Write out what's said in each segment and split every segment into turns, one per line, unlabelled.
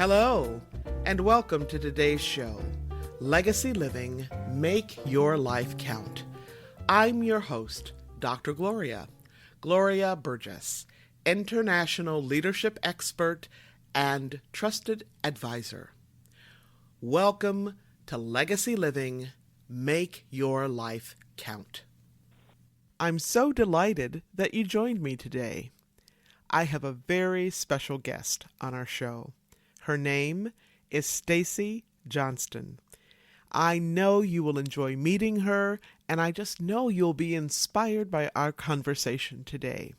Hello, and welcome to today's show, Legacy Living, Make Your Life Count. I'm your host, Dr. Gloria Burgess, international leadership expert and trusted advisor. Welcome to Legacy Living, Make Your Life Count. I'm so delighted that you joined me today. I have a very special guest on our show. Her name is Stacy Johnston. I know you will enjoy meeting her, and I just know you'll be inspired by our conversation today.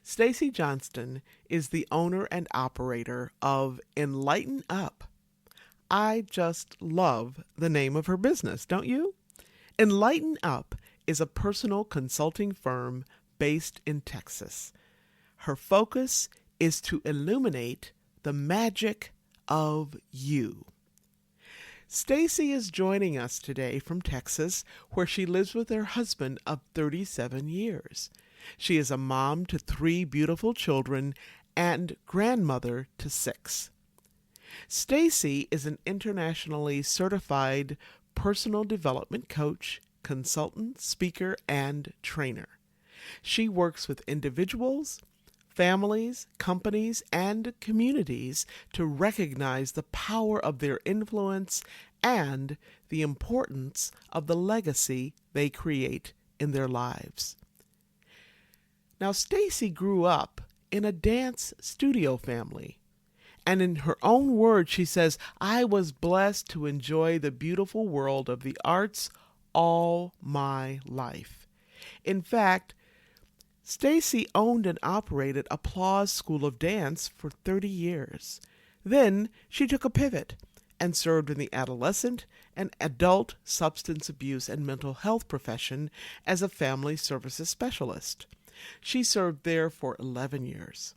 Stacy Johnston is the owner and operator of Enlighten Up. I just love the name of her business, don't you? Enlighten Up is a personal consulting firm based in Texas. Her focus is to illuminate the magic of you. Stacy is joining us today from Texas, where she lives with her husband of 37 years. She is a mom to 3 beautiful children and grandmother to 6. Stacy is an internationally certified personal development coach, consultant, speaker, and trainer. She works with individuals, families, companies, and communities to recognize the power of their influence and the importance of the legacy they create in their lives. Now, Stacy grew up in a dance studio family. And in her own words, she says, "I was blessed to enjoy the beautiful world of the arts all my life." In fact, Stacy owned and operated Applause School of Dance for 30 years. Then she took a pivot and served in the adolescent and adult substance abuse and mental health profession as a family services specialist. She served there for 11 years.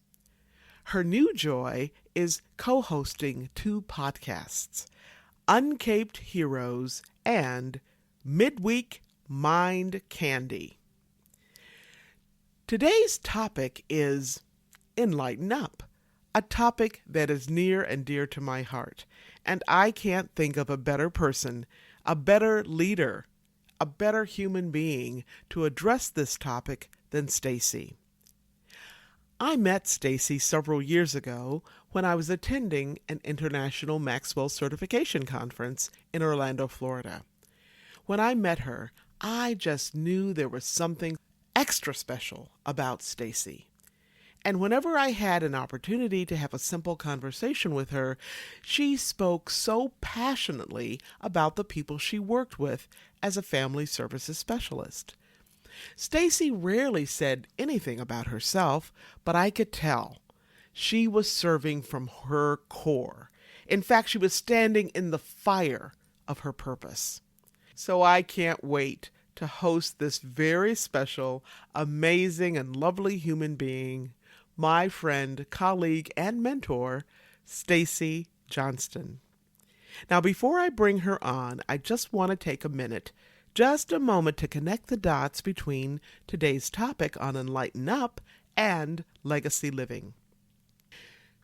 Her new joy is co-hosting 2 podcasts, Uncaped Heroes and Midweek Mind Candy. Today's topic is Enlighten Up, a topic that is near and dear to my heart, and I can't think of a better person, a better leader, a better human being to address this topic than Stacy. I met Stacy several years ago when I was attending an international Maxwell certification conference in Orlando, Florida. When I met her, I just knew there was something extra special about Stacy. And whenever I had an opportunity to have a simple conversation with her, she spoke so passionately about the people she worked with as a family services specialist. Stacy rarely said anything about herself, but I could tell she was serving from her core. In fact, she was standing in the fire of her purpose. So I can't wait to host this very special, amazing, and lovely human being, my friend, colleague, and mentor, Stacy Johnston. Now, before I bring her on, I just want to take a minute, just a moment, to connect the dots between today's topic on Enlighten Up and legacy living.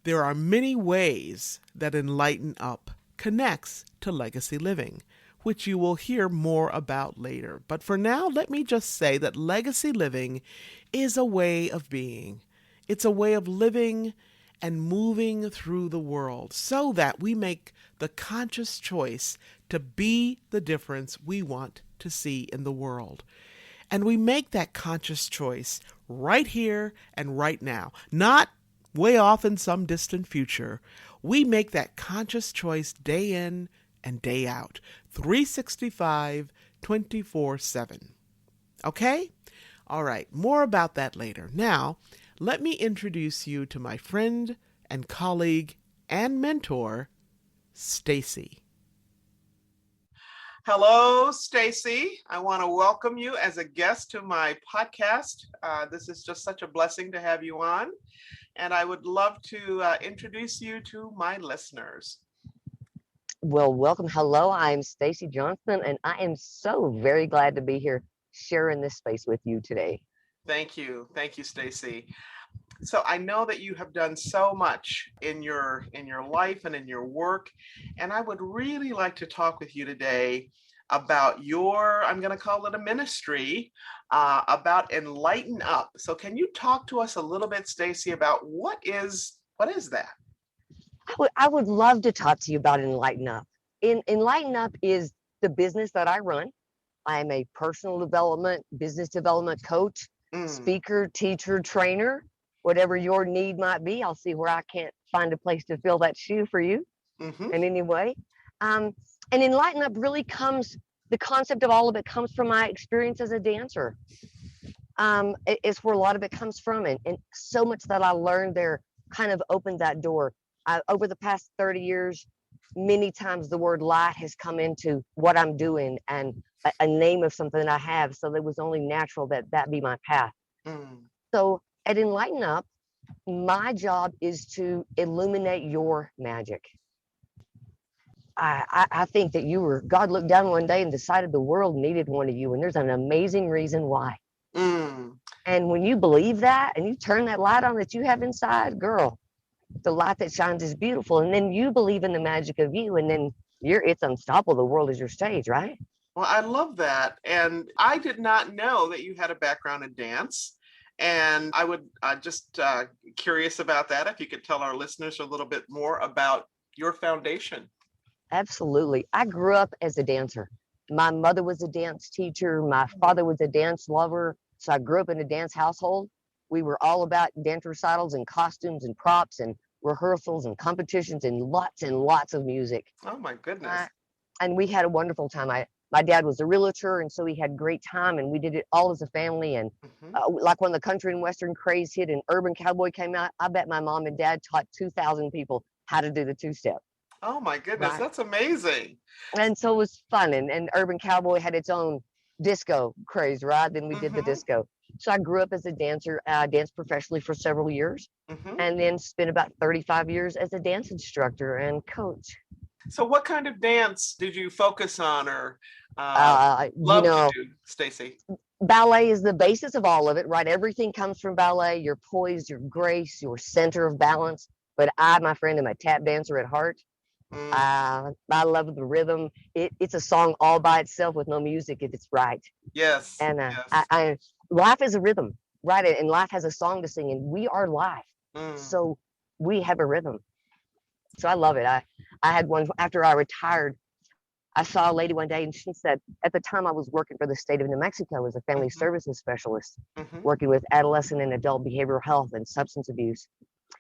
There are many ways that Enlighten Up connects to legacy living, which you will hear more about later. But for now, let me just say that legacy living is a way of being. It's a way of living and moving through the world so that we make the conscious choice to be the difference we want to see in the world. And we make that conscious choice right here and right now, not way off in some distant future. We make that conscious choice day in and day out, 365, 24/7. Okay? All right, more about that later. Now, let me introduce you to my friend and colleague and mentor, Stacy. Hello, Stacy. I want to welcome you as a guest to my podcast. This is just such a blessing to have you on, and I would love to introduce you to my listeners.
Well, welcome. Hello, I'm Stacy Johnston, and I am so very glad to be here sharing this space with you today.
Thank you. Thank you, Stacy. So I know that you have done so much in your life and in your work, and I would really like to talk with you today about your, I'm going to call it a ministry, about Enlighten Up. So can you talk to us a little bit, Stacy, about what is that?
I would love to talk to you about Enlighten Up. Enlighten Up is the business that I run. I'm a personal development, business development coach,
Mm,
speaker, teacher, trainer, whatever your need might be. I'll see where I can't find a place to fill that shoe for you
hmm
in any way. Um, and Enlighten Up really comes, the concept of all of it comes from my experience as a dancer. It's where a lot of it comes from. And so much that I learned there kind of opened that door. Over the past 30 years, many times the word light has come into what I'm doing and a name of something I have. So it was only natural that that be my path.
mm,
So at Enlighten Up, my job is to illuminate your magic. I think that God looked down one day and decided the world needed one of you. And there's an amazing reason why.
mm.
And when you believe that and you turn that light on that you have inside, girl, the light that shines is beautiful. And then you believe in the magic of you, and then it's unstoppable. The world is your stage, right?
Well, I love that. And I did not know that you had a background in dance. And I would just curious about that. If you could tell our listeners a little bit more about your foundation.
Absolutely. I grew up as a dancer. My mother was a dance teacher. My father was a dance lover. So I grew up in a dance household. We were all about dance recitals and costumes and props and rehearsals and competitions and lots of music.
Oh my
Uh,
goodness.
and we had a wonderful time. My dad was a realtor, and so we had great time, and we did it all as a family. And
hmm
like when the country and western craze hit and Urban Cowboy came out, I bet my mom and dad taught 2,000 people how to do the two-step.
Oh my goodness,
Right.
that's amazing.
And so it was fun. And Urban Cowboy had its own disco craze, right? Then we did the
hmm
disco. So I grew up as a dancer, danced professionally for several years,
hmm
and then spent about 35 years as a dance instructor and coach.
So, what kind of dance did you focus on or uh,
Uh, you
love to
know,
do, Stacy?
ballet is the basis of all of it, right? Everything comes from ballet, your poise, your grace, your center of balance. But I, my friend, am a tap dancer at heart.
Mm,
I love the rhythm. It's a song all by itself with no music if it's right.
yes,
And
yes.
life is a rhythm, right? And life has a song to sing, and we are life.
Mm,
So we have a rhythm. So I love it. I had one after I retired. I saw a lady one day, and she said, at the time I was working for the state of New Mexico as a family
hmm
services specialist,
hmm
working with adolescent and adult behavioral health and substance abuse.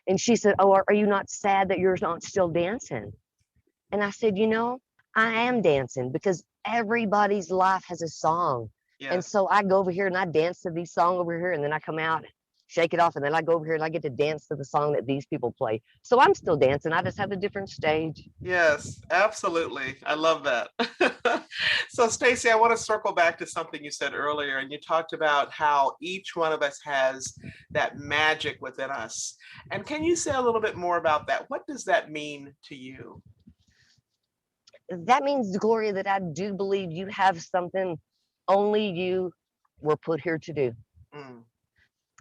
And she said, "Oh, are you not sad that you're not still dancing?" And I said, I am dancing because everybody's life has a song. And
Yes.
so I go over here and I dance to these songs over here, and then I come out, shake it off, and then I go over here and I get to dance to the song that these people play. So I'm still dancing. I just have a different stage.
Yes, absolutely. I love that. So, Stacy, I want to circle back to something you said earlier, and you talked about how each one of us has that magic within us. And can you say a little bit more about that? What does that mean to you?
That means, Gloria, that I do believe you have something only you were put here to do.
Mm,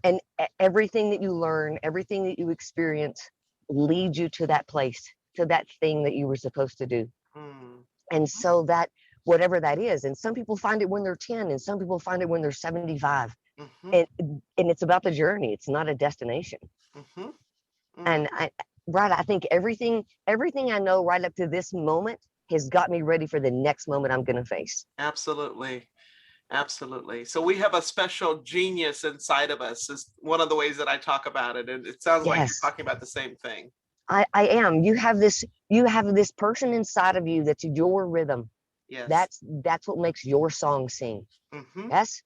And everything that you learn, everything that you experience leads you to that place, to that thing that you were supposed to do.
mm,
And so that, whatever that is, and some people find it when they're 10, and some people find it when they're 75.
hmm
And it's about the journey. It's not a destination.
hmm mm,
And I think everything I know right up to this moment has got me ready for the next moment I'm going to face.
absolutely. Absolutely. So we have a special genius inside of us is one of the ways that I talk about it. And it sounds like you're
Yes,
talking about the same thing.
I am. You have this person inside of you that's your rhythm.
Yes.
That's what makes your song sing.
hmm
Yes.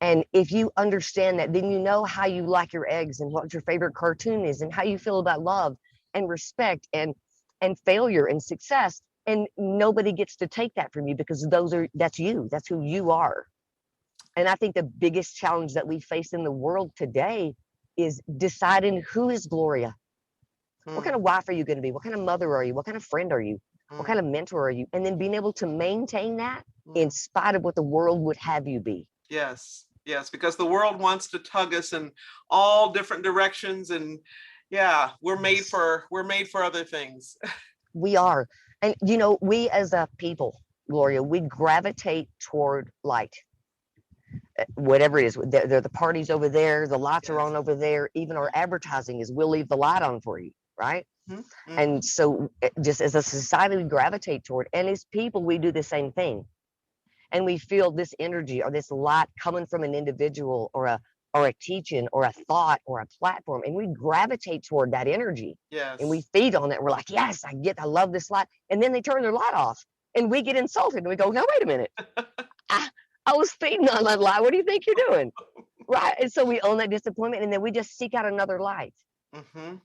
And if you understand that, then you know how you like your eggs and what your favorite cartoon is and how you feel about love and respect and failure and success. And nobody gets to take that from you because that's you. That's who you are. And I think the biggest challenge that we face in the world today is deciding who is Gloria. What kind
mm
of wife are you going to be? What kind of mother are you? What kind of friend are you? What kind
mm
of mentor are you? And then being able to maintain that in
mm.
spite of what the world would have you be.
Yes. Yes, because the world wants to tug us in all different directions, and yeah, we're made for other things.
We are. And, you know, we as a people, Gloria, we gravitate toward light, whatever it is. There are the parties over there, the lights are
Yes.
on over there. Even our advertising is, we'll leave the light on for you, right?
Mm-hmm.
And so, just as a society, we gravitate toward, and as people, we do the same thing. And we feel this energy or this light coming from an individual or a teaching or a thought or a platform, and we gravitate toward that energy, and we
Yes.
feed on it. We're like, yes, I love this light. And then they turn their light off, and we get insulted, and we go, no, wait a minute, I, I was feeding on that light. What do you think you're doing? Right. And so we own that disappointment, and then we just seek out another light.
Mm-hmm.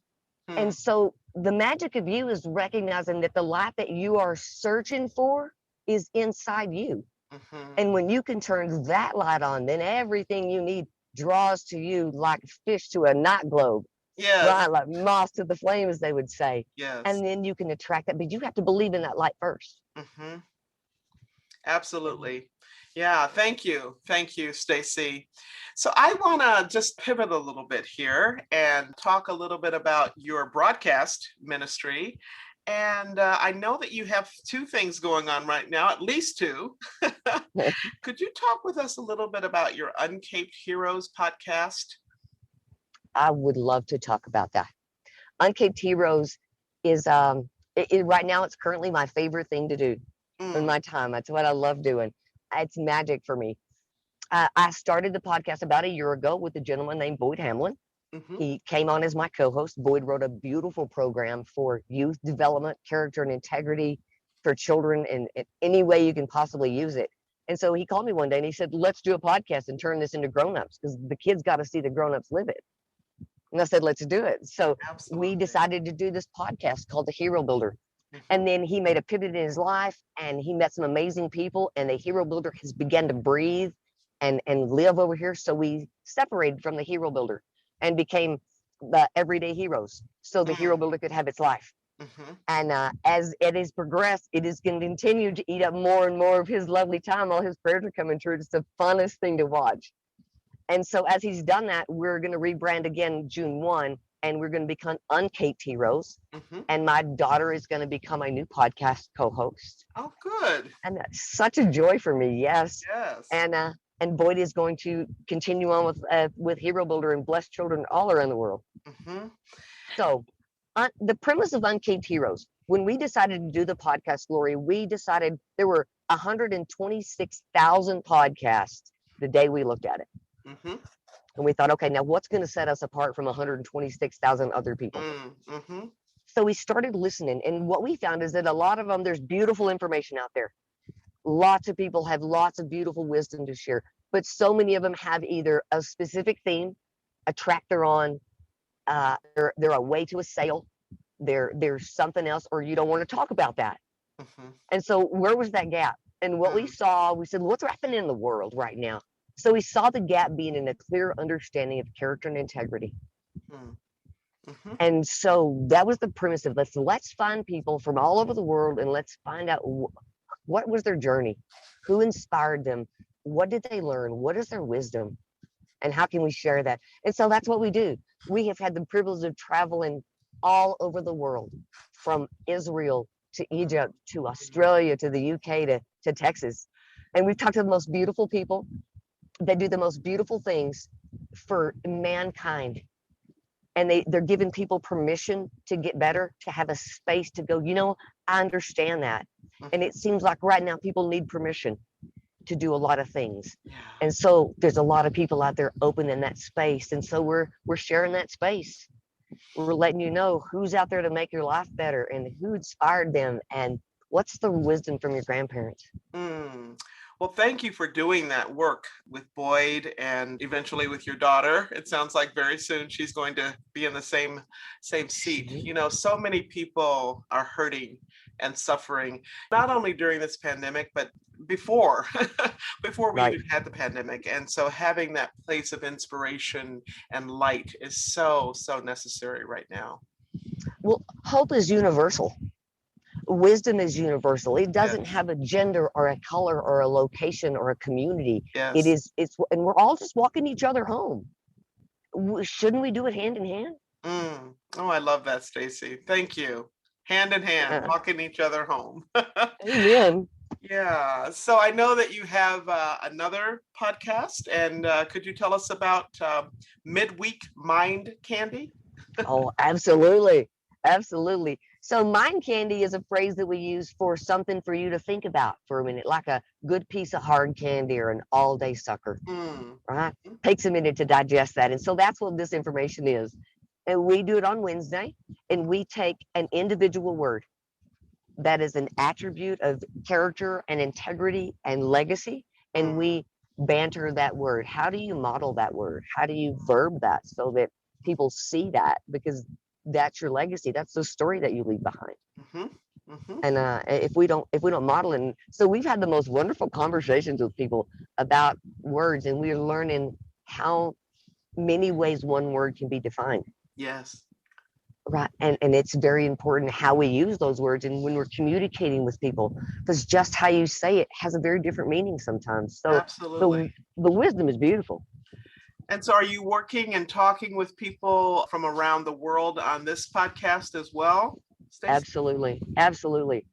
And so the magic of you is recognizing that the light that you are searching for is inside you.
Mm-hmm.
And when you can turn that light on, then everything you need draws to you like fish to a night globe,
Yes.
right? Like moth to the flame, as they would say.
Yes.
And then you can attract that, but you have to believe in that light first.
Mm-hmm. Absolutely. Yeah, thank you. Thank you, Stacy. So I want to just pivot a little bit here and talk a little bit about your broadcast ministry. And I know that you have two things going on right now, at least two. Could you talk with us a little bit about your Uncaped Heroes podcast?
I would love to talk about that. Uncaped Heroes is right now, it's currently my favorite thing to do in my time. That's what I love doing. It's magic for me. I started the podcast about a year ago with a gentleman named Boyd Hamlin.
Mm-hmm.
He came on as my co-host. Boyd wrote a beautiful program for youth development, character and integrity for children in any way you can possibly use it. And so he called me one day and he said, let's do a podcast and turn this into grown-ups, because the kids got to see the grown-ups live it. And I said, let's do it. So
Absolutely.
we decided to do this podcast called The Hero Builder. And then he made a pivot in his life, and he met some amazing people, and the Hero Builder has begun to breathe and live over here. So we separated from the Hero Builder and became the Everyday Heroes, so the Hero Builder could have its life.
Mm-hmm.
And as it has progressed, it is going to continue to eat up more and more of his lovely time. All his prayers are coming true. It's the funnest thing to watch. And so as he's done that, we're going to rebrand again June 1, and we're going to become Uncaped Heroes.
Mm-hmm.
And my daughter is going to become my new podcast co-host.
Oh, good.
And that's such a joy for me. Yes.
Yes.
And Boyd is going to continue on with Hero Builder and bless children all around the world.
Mm-hmm.
So the premise of Uncaped Heroes, when we decided to do the podcast, Gloria, we decided there were 126,000 podcasts the day we looked at it.
Mm-hmm.
And we thought, okay, now what's going to set us apart from 126,000 other people?
Mm-hmm.
So we started listening. And what we found is that a lot of them, there's beautiful information out there. Lots of people have lots of beautiful wisdom to share, but so many of them have either a specific theme, a track they're on, they're a way to a sale, there's something else, or you don't want to talk about that.
Mm-hmm.
And so where was that gap? And what we saw, we said, what's happening in the world right now? So we saw the gap being in a clear understanding of character and integrity.
Mm-hmm.
And so that was the premise of this. Let's find people from all over the world, and let's find out what was their journey, who inspired them, what did they learn, what is their wisdom, and how can we share that? And so that's what we do. We have had the privilege of traveling all over the world, from Israel to Egypt to Australia to the UK to Texas. And we've talked to the most beautiful people that do the most beautiful things for mankind. And they're giving people permission to get better, to have a space to go, I understand that. And it seems like right now people need permission to do a lot of things.
Yeah.
And so there's a lot of people out there open in that space. And so we're sharing that space. We're letting you know who's out there to make your life better and who inspired them and what's the wisdom from your grandparents.
Well, thank you for doing that work with Boyd and eventually with your daughter. It sounds like very soon she's going to be in the same seat. So many people are hurting and suffering, not only during this pandemic, but before we
Right.
even had the pandemic. And so having that place of inspiration and light is so necessary right now.
Well, hope is universal. Wisdom is universal. It doesn't
Yes.
have a gender or a color or a location or a community.
Yes.
And we're all just walking each other home. Shouldn't we do it hand in hand?
Oh, I love that, Stacy. Thank you. Hand in hand,
Uh,
walking each other home.
amen.
Yeah. So I know that you have another podcast, and could you tell us about midweek mind candy?
Oh, absolutely. Absolutely. So, mind candy is a phrase that we use for something for you to think about for a minute, like a good piece of hard candy or an all day sucker,
Mm.
right? Takes a minute to digest that. And so, that's what this information is. And we do it on Wednesday, and we take an individual word that is an attribute of character and integrity and legacy, and
Mm.
we banter that word. How do you model that word? How do you verb that so that people see that? Because that's your legacy. That's the story that you leave behind.
Mm-hmm. Mm-hmm.
And if we don't model it, and so we've had the most wonderful conversations with people about words, and we're learning how many ways one word can be defined.
Yes.
Right. And it's very important how we use those words and when we're communicating with people, because just how you say it has a very different meaning sometimes. So
Absolutely.
the wisdom is beautiful.
And so, are you working and talking with people from around the world on this podcast as well, Stacey?
Absolutely. Absolutely.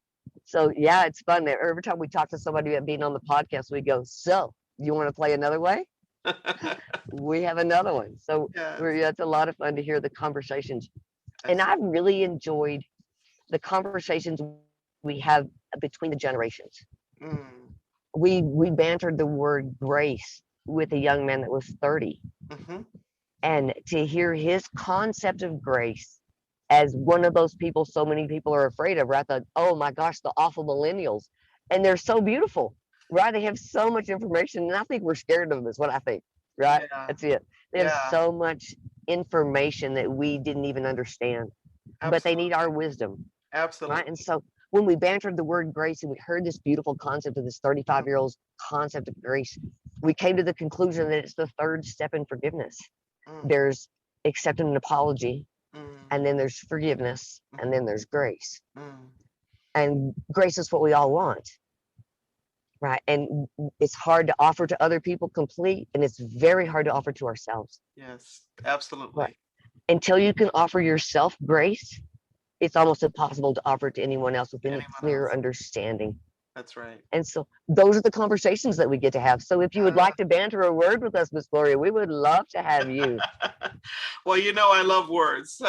So yeah, it's fun there. Every time we talk to somebody about being on the podcast, we go, so you want to play another way? We have another one. So
Yes.
it's a lot of fun to hear the conversations. And I've really enjoyed the conversations we have between the generations.
Mm.
We bantered the word grace with a young man that was 30,
Mm-hmm.
and to hear his concept of grace as one of those people so many people are afraid of, right? Oh my gosh, the awful millennials, and they're so beautiful, right? They have so much information, and I think we're scared of them is what I think, right?
Yeah.
That's it. They have
Yeah.
so much information that we didn't even understand, but they need our wisdom,
Absolutely.
right? And so when we bantered the word grace and we heard this beautiful concept of this 35-year-old's concept of grace, we came to the conclusion that it's the third step in forgiveness.
Mm.
There's accepting an apology,
Mm.
and then there's forgiveness, and then there's grace.
Mm.
And grace is what we all want, right? And it's hard to offer to other people complete, and it's very hard to offer to ourselves.
Yes, absolutely.
Right. Until you can offer yourself grace, it's almost impossible to offer it to anyone else with any
Anyone
clear
else.
understanding.
That's right.
And so those are the conversations that we get to have. So if you would like to banter a word with us, Miss Gloria, we would love to have you.
Well, I love words, so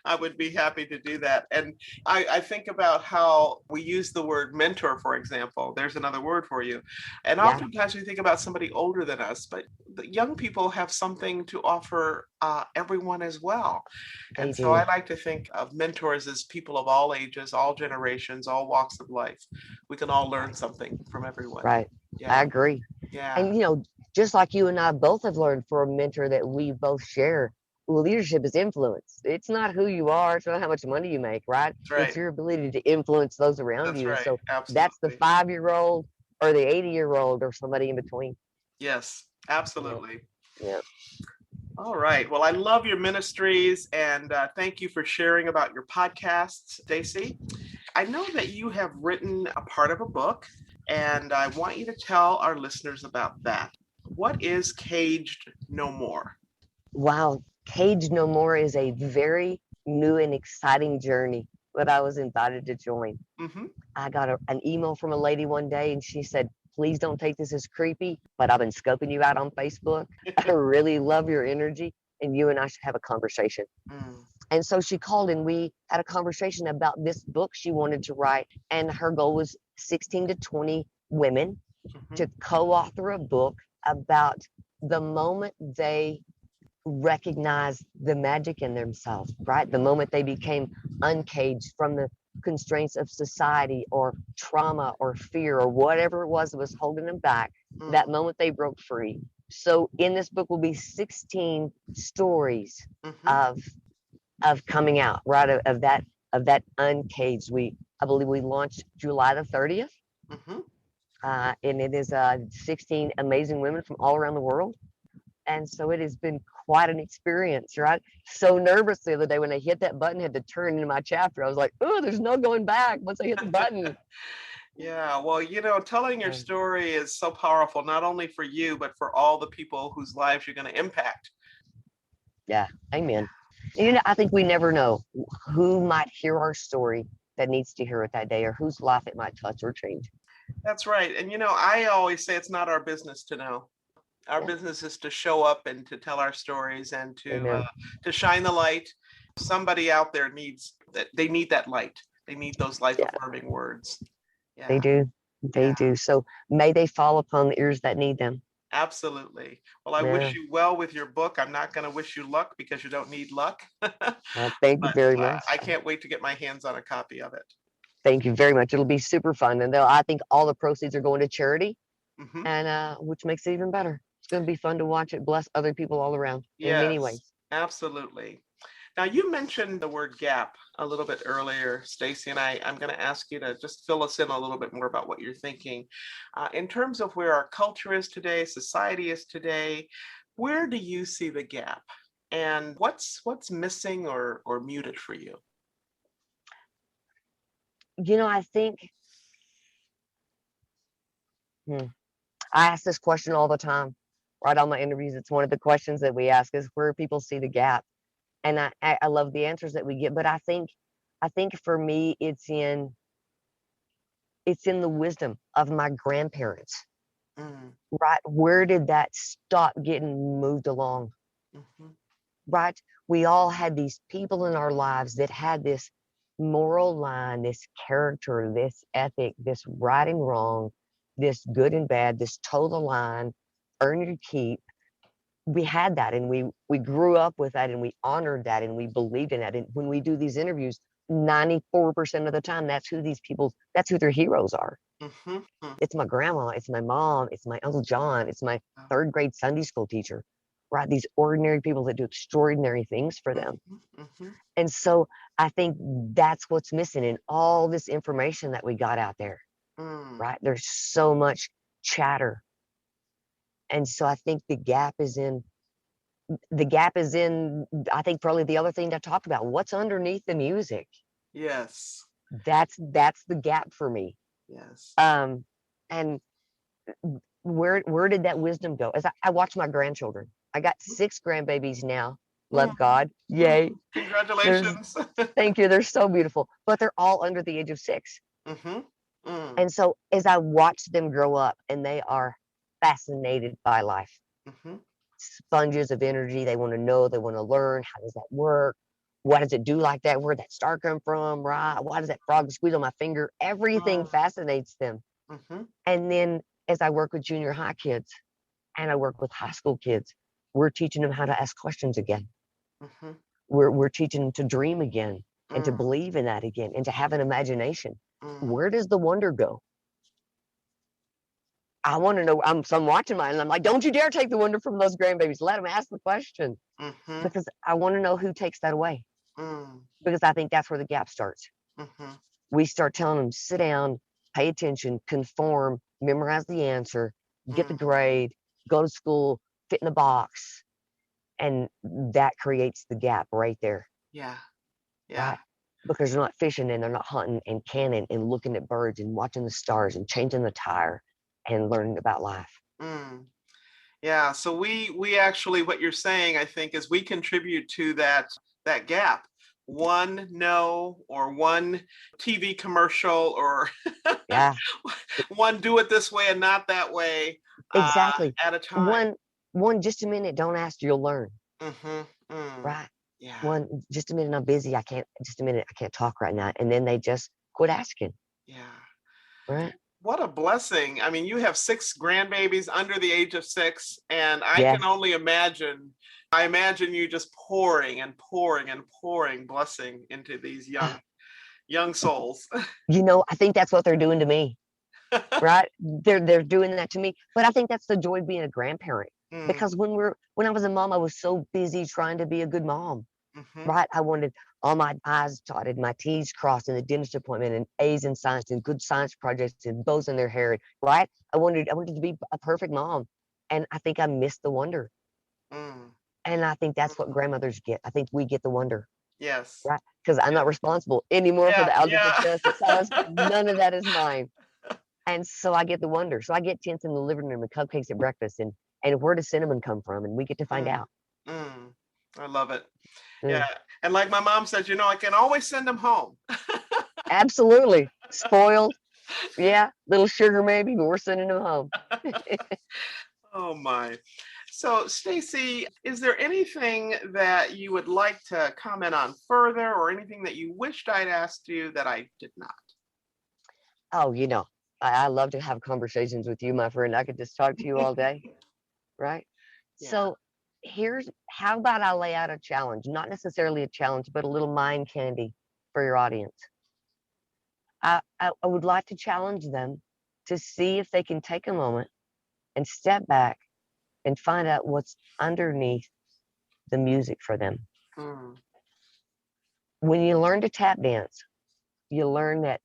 I would be happy to do that. And I think about how we use the word mentor, for example. There's another word for you. And
Yeah.
oftentimes we think about somebody older than us, but the young people have something to offer everyone as well. And so I like to think of mentors as people of all ages, all generations, all walks of life. We can all learn something from everyone.
Right.
Yeah.
I agree.
Yeah.
And, just like you and I both have learned from a mentor that we both share, leadership is influence. It's not who you are. It's not how much money you make, right?
That's right.
It's your ability to influence those around
That's
you.
right.
So
Absolutely.
that's the 5-year-old or the 80-year-old or somebody in between.
Yes, absolutely.
Yeah.
All right. Well, I love your ministries, and thank you for sharing about your podcasts, Stacy. I know that you have written a part of a book, and I want you to tell our listeners about that. What is Caged No More?
Wow. Caged No More is a very new and exciting journey that I was invited to join.
Mm-hmm.
I got an email from a lady one day, and she said, please don't take this as creepy, but I've been scoping you out on Facebook. I really love your energy, and you and I should have a conversation.
Mm.
And so she called, and we had a conversation about this book she wanted to write. And her goal was 16 to 20 women to co-author a book about the moment they recognized the magic in themselves, right? The moment they became uncaged from the constraints of society or trauma or fear or whatever it was that was holding them back, that moment they broke free. So in this book will be 16 stories of coming out, right? Of that uncaged. I believe we launched July the 30th. And it is 16 amazing women from all around the world. And so it has been quite an experience, right? So nervous the other day when I hit that button, had to turn into my chapter. I was like, oh, there's no going back once I hit the button.
Yeah, well, telling your story is so powerful, not only for you, but for all the people whose lives you're going to impact.
Yeah, amen. And, I think we never know who might hear our story that needs to hear it that day, or whose life it might touch or change.
That's right. And, I always say it's not our business to know. Our business is to show up and to tell our stories and to shine the light. Somebody out there needs that. They need that light. They need those life affirming words. Yeah.
They do. They do. So may they fall upon the ears that need them.
Absolutely. Well, I wish you well with your book. I'm not going to wish you luck because you don't need luck.
Thank you very much.
I can't wait to get my hands on a copy of it.
Thank you very much. It'll be super fun. And I think all the proceeds are going to charity, and which makes it even better. It's going to be fun to watch it bless other people all around in many ways.
Absolutely. Now, you mentioned the word gap a little bit earlier, Stacy, and I'm going to ask you to just fill us in a little bit more about what you're thinking. In terms of where our culture is today, society is today, where do you see the gap? And what's missing or muted for you?
I think I ask this question all the time, right on my interviews. It's one of the questions that we ask is where people see the gap. And I love the answers that we get, but I think for me, it's in the wisdom of my grandparents, right? Where did that stop getting moved along? Right? We all had these people in our lives that had this moral line, this character, this ethic, this right and wrong, this good and bad, this toe the line, earn your keep. We had that, and we grew up with that, and we honored that, and we believed in that. And when we do these interviews, 94% of the time, that's who their heroes are. It's my grandma, it's my mom, it's my Uncle John, it's my third grade Sunday school teacher, right? These ordinary people that do extraordinary things for them. And so I think that's what's missing in all this information that we got out there, right? There's so much chatter. And so I think the gap is in, I think probably the other thing to talk about, what's underneath the music.
Yes.
That's the gap for me.
Yes.
And where did that wisdom go? As I watch my grandchildren, I got 6 grandbabies now. Love God. Yay.
Congratulations.
Thank you. They're so beautiful, but they're all under the age of 6. And so as I watch them grow up, and they are fascinated by life, sponges of energy. They want to know, they want to learn. How does that work? What does it do like that? Where'd that star come from? Right? Why does that frog squeeze on my finger? Everything fascinates them. And then as I work with junior high kids and I work with high school kids, we're teaching them how to ask questions again. We're teaching them to dream again and to believe in that again and to have an imagination. Where does the wonder go? I want to know. I'm watching mine, and I'm like, don't you dare take the wonder from those grandbabies. Let them ask the question, because I want to know who takes that away. Because I think that's where the gap starts. We start telling them, sit down, pay attention, conform, memorize the answer, get the grade, go to school, fit in the box, and that creates the gap right there.
Yeah.
Right? Because they're not fishing, and they're not hunting and canning and looking at birds and watching the stars and changing the tire and learning about life.
Yeah. So we actually, what you're saying, I think, is we contribute to that gap. One no, or one TV commercial, or one do it this way and not that way.
Exactly.
At a time.
One just a minute, don't ask, you'll learn. Right.
Yeah.
One, just a minute, I'm busy. I can't talk right now. And then they just quit asking.
Yeah.
Right.
What a blessing. I mean, you have 6 grandbabies under the age of 6, and I can only imagine. I imagine you just pouring and pouring and pouring blessing into these young souls.
I think that's what they're doing to me. Right? They're doing that to me. But I think that's the joy of being a grandparent. Because when I was a mom, I was so busy trying to be a good mom. Right? I wanted all my I's dotted, my T's crossed in the dentist appointment, and A's in science, and good science projects, and bows in their hair. Right? I wanted to be a perfect mom. And I think I missed the wonder.
Mm.
And I think that's what
Mm.
grandmothers get. I think we get the wonder,
Yes.
right? Because I'm
Yeah.
not responsible anymore for
Yeah.
the algebra
Yeah.
test, the science. None of that is mine. And so I get the wonder. So I get tents in the living room and cupcakes at breakfast, and where does cinnamon come from? And we get to find
Mm.
out.
Mm. I love it. Yeah.
Mm,
And like my mom says, I can always send them home.
absolutely. Spoiled. Yeah. Little sugar maybe, but we're sending them home.
Oh my. So, Stacy, is there anything that you would like to comment on further or anything that you wished I'd asked you that I did not?
Oh, I love to have conversations with you, my friend. I could just talk to you all day, right?
Yeah.
So how about I lay out a challenge, not necessarily a challenge, but a little mind candy for your audience. I would like to challenge them to see if they can take a moment and step back and find out what's underneath the music for them.
Mm.
When you learn to tap dance, you learn that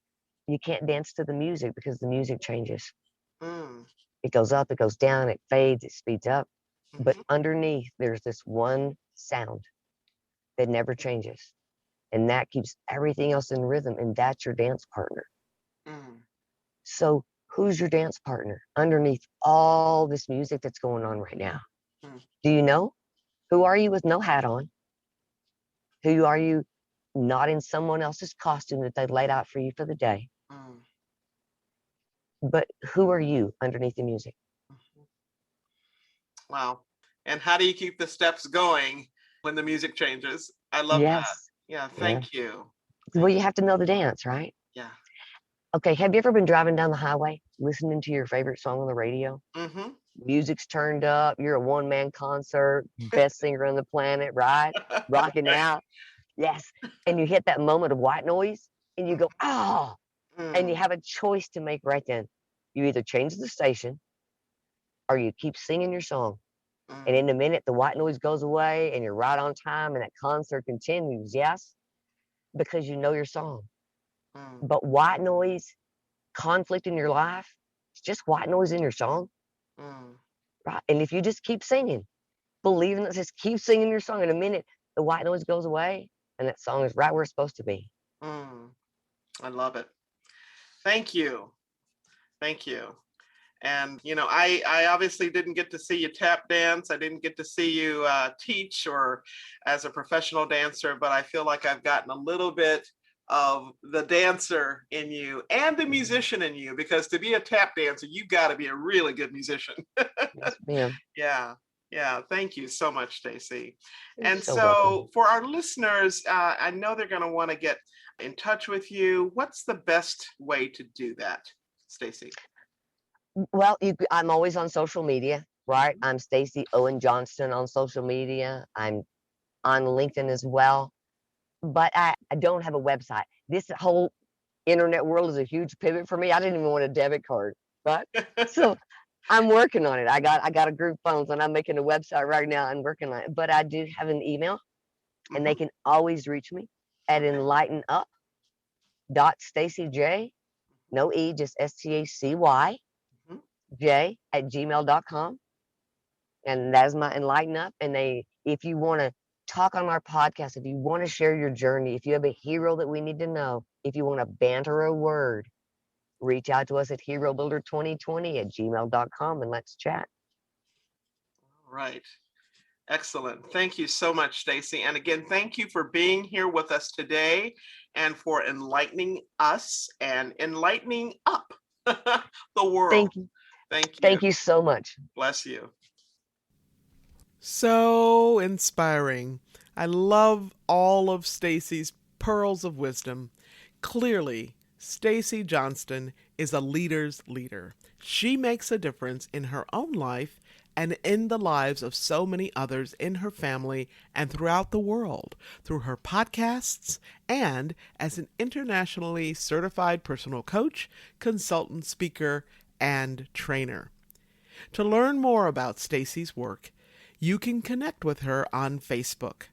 you can't dance to the music because the music changes.
Mm.
It goes up, it goes down, it fades, it speeds up. But
Mm-hmm.
underneath, there's this one sound that never changes. And that keeps everything else in rhythm. And that's your dance partner.
Mm.
So, who's your dance partner underneath all this music that's going on right now?
Mm.
Do you know? Who are you with no hat on? Who are you not in someone else's costume that they laid out for you for the day?
Mm.
But who are you underneath the music?
Mhm. Wow. And how do you keep the steps going when the music changes? I love that.
Yes.
Yeah.
Yeah.
Thank you.
Well,
Thank
you have to know the dance, right?
Yeah.
Okay. Have you ever been driving down the highway listening to your favorite song on the radio?
Mm-hmm.
Music's turned up. You're a one-man concert, best singer on the planet, right? Rocking
Right.
out. Yes. And you hit that moment of white noise and you go, oh, and you
Mm.
have a choice to make right then. You either change the station or you keep singing your song. And
Mm.
in a minute, the white noise goes away and you're right on time and that concert continues. Yes, because you know your song.
Mm.
But white noise, conflict in your life, it's just white noise in your song,
Mm.
right? And if you just keep singing, believing that, just keep singing your song, in a minute, the white noise goes away and that song is right where it's supposed to be.
Mm. I love it. Thank you. Thank you. And, I obviously didn't get to see you tap dance. I didn't get to see you teach or as a professional dancer, but I feel like I've gotten a little bit of the dancer in you and the musician in you, because to be a tap dancer, you've got to be a really good musician.
Yes, ma'am.
Yeah. Yeah. Thank you so much, Stacy.
You're
And
so welcome.
so for our listeners, I know they're going to want to get in touch with you. What's the best way to do that, Stacy?
Well, I'm always on social media, right? I'm Stacy Owen Johnston on social media. I'm on LinkedIn as well, but I don't have a website. This whole internet world is a huge pivot for me. I didn't even want a debit card, right? So I'm working on it. I got a group phones and I'm making a website right now and working on it. But I do have an email and they
Mhm.
can always reach me at
Okay.
enlightenup.stacyj, no E, just STACY
Mhm.
j@gmail.com. And that's my Enlighten Up. And if you want to talk on our podcast, if you want to share your journey, if you have a hero that we need to know, if you want to banter a word, reach out to us at herobuilder2020 @gmail.com and let's chat.
All right. Excellent. Thank you so much, Stacy. And again, thank you for being here with us today and for enlightening us and enlightening up the world.
Thank you.
Thank you.
Thank you so much.
Bless you. So inspiring. I love all of Stacy's pearls of wisdom. Clearly, Stacy Johnston is a leader's leader. She makes a difference in her own life and in the lives of so many others in her family and throughout the world through her podcasts and as an internationally certified personal coach, consultant, speaker, and trainer. To learn more about Stacy's work, you can connect with her on Facebook.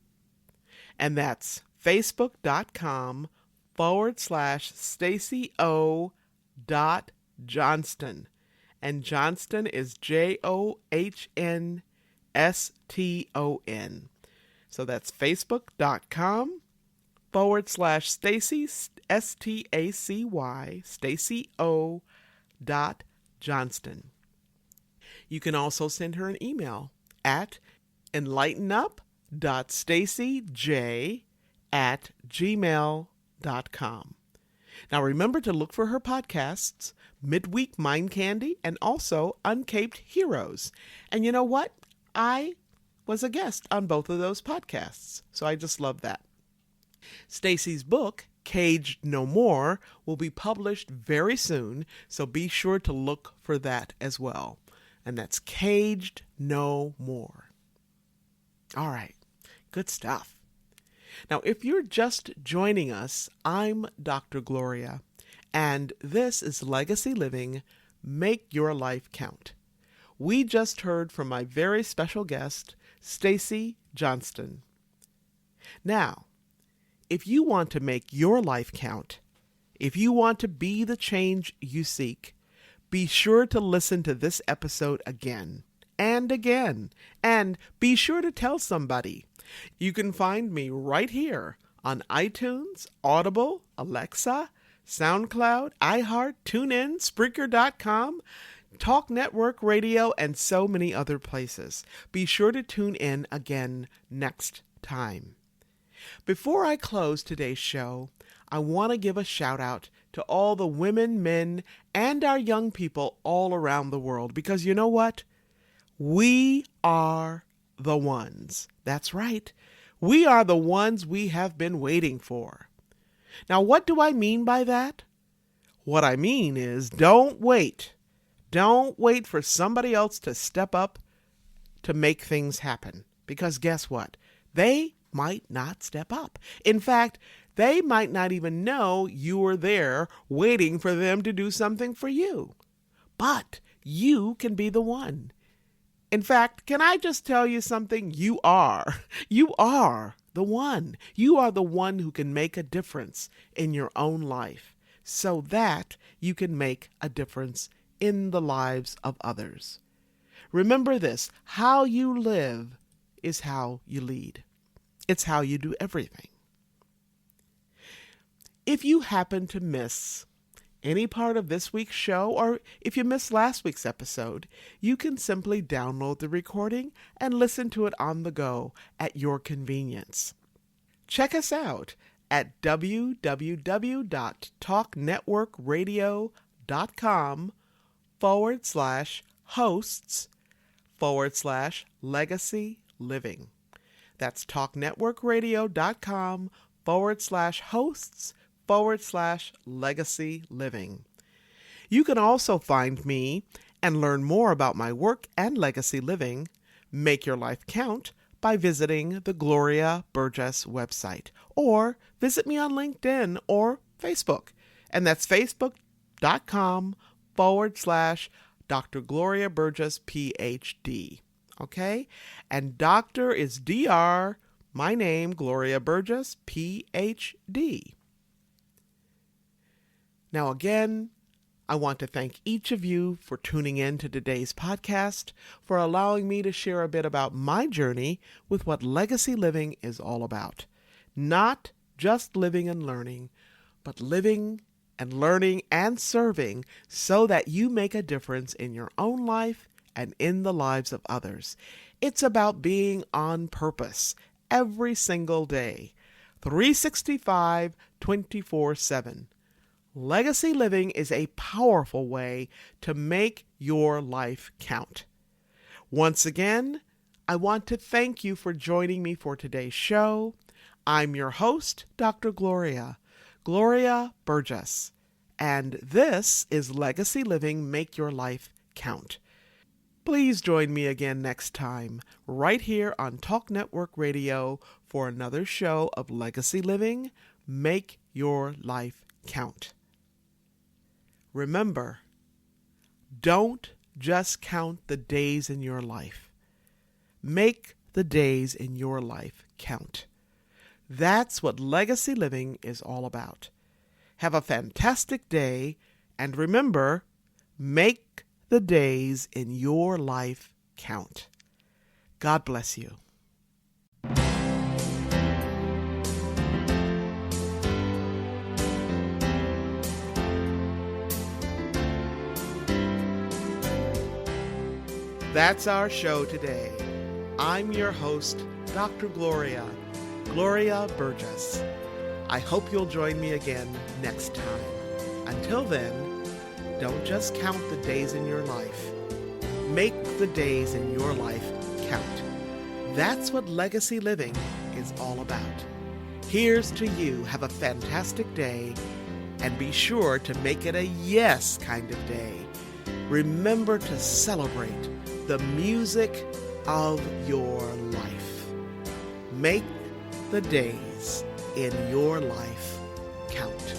And that's facebook.com/StacyO.Johnston. And Johnston is JOHNSTON. So that's facebook.com/Stacy, Stacy, Stacy O. Johnston. You can also send her an email at enlightenup.stacyj@gmail.com. Now remember to look for her podcasts, Midweek Mind Candy, and also Uncaped Heroes. And you know what? I was a guest on both of those podcasts, so I just love that. Stacy's book, Caged No More, will be published very soon, so be sure to look for that as well. And that's Caged No More. All right, good stuff. Now, if you're just joining us, I'm Dr. Gloria, and this is Legacy Living, Make Your Life Count. We just heard from my very special guest, Stacy Johnston. Now, if you want to make your life count, if you want to be the change you seek, be sure to listen to this episode again and again, and be sure to tell somebody. You can find me right here on iTunes, Audible, Alexa, SoundCloud, iHeart, TuneIn, Spreaker.com, Talk Network Radio, and so many other places. Be sure to tune in again next time. Before I close today's show, I want to give a shout out to all the women, men, and our young people all around the world, because you know what? We are the ones. That's right. We are the ones we have been waiting for. Now, what do I mean by that? What I mean is don't wait. Don't wait for somebody else to step up to make things happen. Because guess what? They might not step up. In fact, they might not even know you were there waiting for them to do something for you. But you can be the one. In fact, can I just tell you something? You are the one. You are the one who can make a difference in your own life so that you can make a difference in the lives of others. Remember this, how you live is how you lead. It's how you do everything. If you happen to miss any part of this week's show, or if you missed last week's episode, you can simply download the recording and listen to it on the go at your convenience. Check us out at www.talknetworkradio.com/hosts/legacy living. That's talknetworkradio.com/hosts/legacy living. You can also find me and learn more about my work and legacy living, Make Your Life Count, by visiting the Gloria Burgess website, or visit me on LinkedIn or Facebook. And that's facebook.com/Dr. Gloria Burgess, PhD. Okay? And Doctor is Dr. My name, Gloria Burgess, PhD. Now again, I want to thank each of you for tuning in to today's podcast, for allowing me to share a bit about my journey with what legacy living is all about. Not just living and learning, but living and learning and serving so that you make a difference in your own life and in the lives of others. It's about being on purpose every single day, 365, 24/7. Legacy living is a powerful way to make your life count. Once again, I want to thank you for joining me for today's show. I'm your host, Dr. Gloria Burgess, and this is Legacy Living, Make Your Life Count. Please join me again next time, right here on Talk Network Radio, for another show of Legacy Living, Make Your Life Count. Remember, don't just count the days in your life. Make the days in your life count. That's what legacy living is all about. Have a fantastic day, and remember, make the days in your life count. God bless you. That's our show today. I'm your host, Dr. Gloria Burgess. I hope you'll join me again next time. Until then, don't just count the days in your life. Make the days in your life count. That's what legacy living is all about. Here's to you. Have a fantastic day, and be sure to make it a yes kind of day. Remember to celebrate the music of your life. Make the days in your life count.